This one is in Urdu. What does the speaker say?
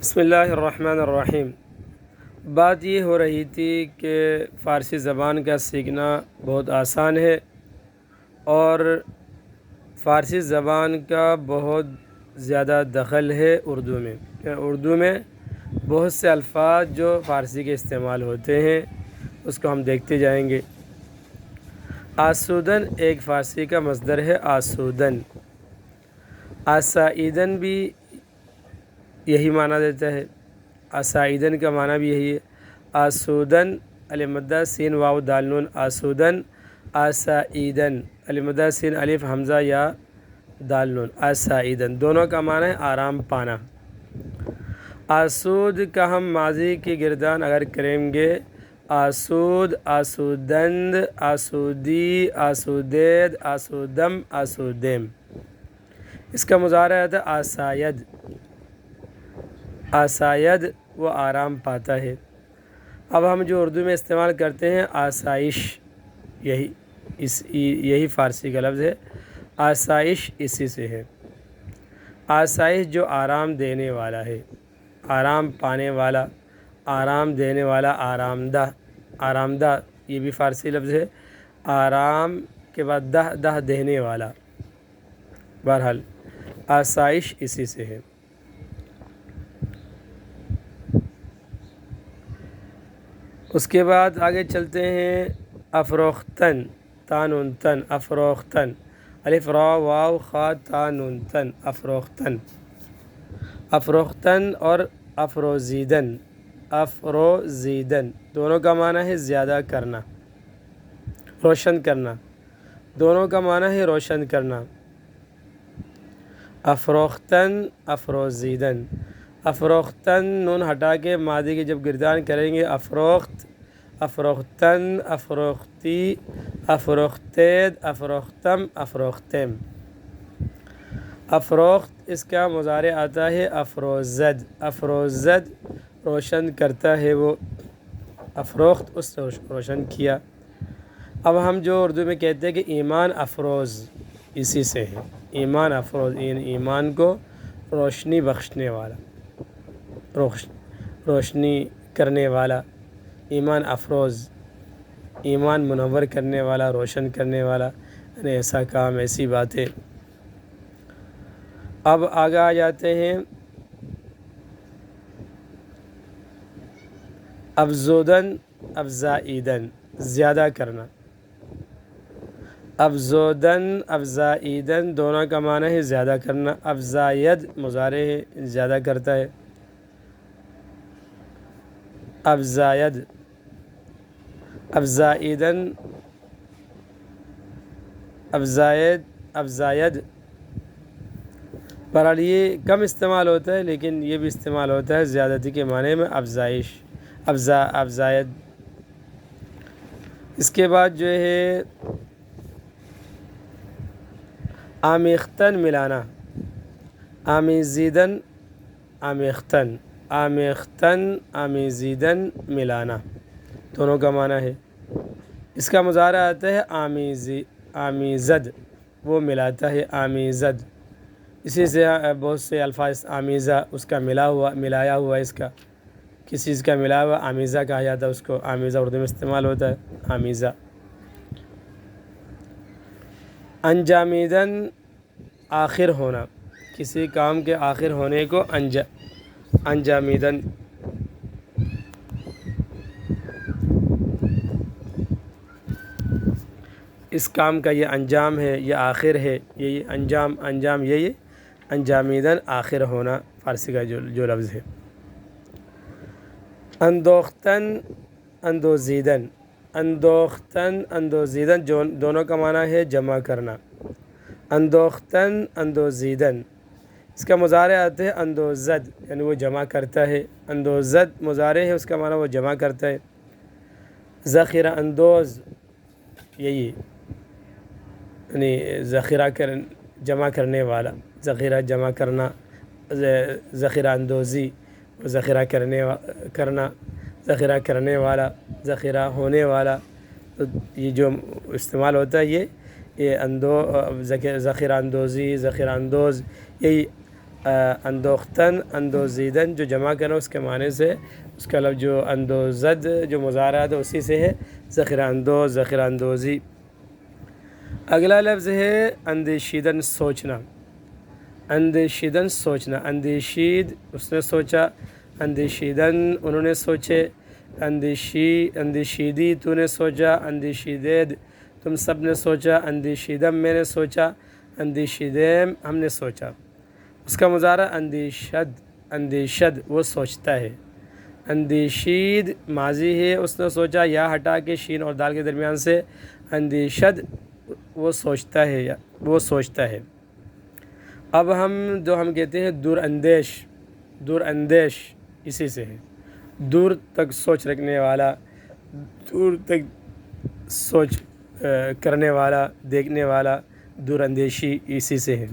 بسم اللہ الرحمن الرحیم۔ بات یہ ہو رہی تھی کہ فارسی زبان کا سیکھنا بہت آسان ہے اور فارسی زبان کا بہت زیادہ دخل ہے اردو میں، کہ اردو میں بہت سے الفاظ جو فارسی کے استعمال ہوتے ہیں اس کو ہم دیکھتے جائیں گے۔ آسودن ایک فارسی کا مصدر ہے، آسودن۔ آسائیدن بھی یہی معنی دیتا ہے، آسائیدن کا معنی بھی یہی ہے۔ آسودن الف مدہ سین واو دال نون، آسودن، آسائیدن الف مدہ سین الف حمزہ یا دال نون، آسائیدن دونوں کا معنی ہے آرام پانا۔ آسود کا ہم ماضی کی گردان اگر کریں گے، آسود، آسودند، آسودی، آسودید، آسودم، آسودیم۔ اس کا مضارع آتا ہے آساید، آساید وہ آرام پاتا ہے۔ اب ہم جو اردو میں استعمال کرتے ہیں آسائش، یہی فارسی کا لفظ ہے، آسائش اسی سے ہے۔ آسائش جو آرام دینے والا ہے، آرام پانے والا، آرام دینے والا، آرام دہ، آرام دہ یہ بھی فارسی لفظ ہے۔ آرام کے بعد دہ دینے والا، بہرحال آسائش اسی سے ہے۔ اس کے بعد آگے چلتے ہیں، افروختن، تا نون تن، افروختن الف را واو خا تا نون تن، افروختن۔ افروختن اور افروزیدن، افروزیدن دونوں کا معنی ہے زیادہ کرنا، روشن کرنا، دونوں کا معنی ہے روشن کرنا۔ افروختن، افروزیدن، افروختن نون ہٹا کے ماضی کی جب گردان کریں گے، افروخت، افروختن، افروختی، افروختید، افروختم، افروختم۔ افروخت اس کا مضارع آتا ہے افروزد، افروزد روشن کرتا ہے وہ، افروخت اس روشن کیا۔ اب ہم جو اردو میں کہتے ہیں کہ ایمان افروز اسی سے ہے، ایمان افروز، ایمان کو روشنی بخشنے والا، روشنی کرنے والا، ایمان افروز، ایمان منور کرنے والا، روشن کرنے والا، یعنی ایسا کام، ایسی باتیں۔ اب آگے آ جاتے ہیں، افزودن، افزائیدن زیادہ کرنا، افزودن، افزائیدن دونوں کا معنی ہے زیادہ کرنا۔ افزاید مضارع ہے، زیادہ کرتا ہے، افزاید، افزائیدن، افزاید، افزاید۔ بہرحال یہ کم استعمال ہوتا ہے لیکن یہ بھی استعمال ہوتا ہے زیادتی کے معنی میں، افزائش، افزاید۔ اس کے بعد جو ہے آمیختن ملانا، آمیزیدن، آمیختن، آمیختن، آمیزیدن ملانا دونوں کا معنی ہے۔ اس کا مضارع آتا ہے آمیزد، وہ ملاتا ہے، آمیزد۔ اسی سے بہت سے الفاظ، آمیزہ اس کا ملایا ہوا، اس کا کسی چیز کا ملا ہوا آمیزہ کہا جاتا ہے، اس کو آمیزہ اردو میں استعمال ہوتا ہے، آمیزہ۔ انجامیدن آخر ہونا، کسی کام کے آخر ہونے کو انجامیدن۔ اس کام کا یہ انجام ہے، یہ آخر ہے، یہی انجام یہی انجامیدن آخر ہونا فارسی کا جو لفظ ہے۔ اندوختن، اندوزیدن، اندوختن، اندوزیدن دونوں کا معنی ہے جمع کرنا۔ اندوختن، اندوزیدن اس کا مضارع آتا ہے اندوزد، یعنی وہ جمع کرتا ہے، اندوزد مضارع ہے، اس کا معنی وہ جمع کرتا ہے۔ ذخیرہ اندوز یہی، یعنی ذخیرہ جمع کرنے والا، ذخیرہ جمع کرنا، ذخیرہ اندوزی ذخیرہ کرنا، ذخیرہ کرنے والا، ذخیرہ ہونے والا، تو یہ جو استعمال ہوتا ہے یہ ذخیرہ اندوزی، ذخیرہ اندوز، یہی اندوختن اندوزیدن جو جمع کرنا اس کے معنی سے اس کا لفظ جو اندوزد جو مضارع ہے اسی سے ہے ذخیرہ اندوز ذخیرہ اندوزی. اگلا لفظ ہے اندیشیدن سوچنا. اندیشیدن سوچنا. اندیشید اس نے سوچا، اندیشیدن انہوں نے سوچے، اندیشیدی تو نے سوچا، اندیشیدید تم سب نے سوچا، اندیشیدم میں نے سوچا، اندیشیدیم ہم نے سوچا. اس کا مضارع اندیشد. اندیشد وہ سوچتا ہے. اندیشید ماضی ہے اس نے سوچا، یا ہٹا کے شین اور دال کے درمیان سے اندیشد وہ سوچتا ہے یا وہ سوچتا ہے. اب ہم کہتے ہیں دور اندیش. دور اندیش اسی سے ہے، دور تک سوچ رکھنے والا، دور تک سوچ کرنے والا، دیکھنے والا. دور اندیشی اسی سے ہے.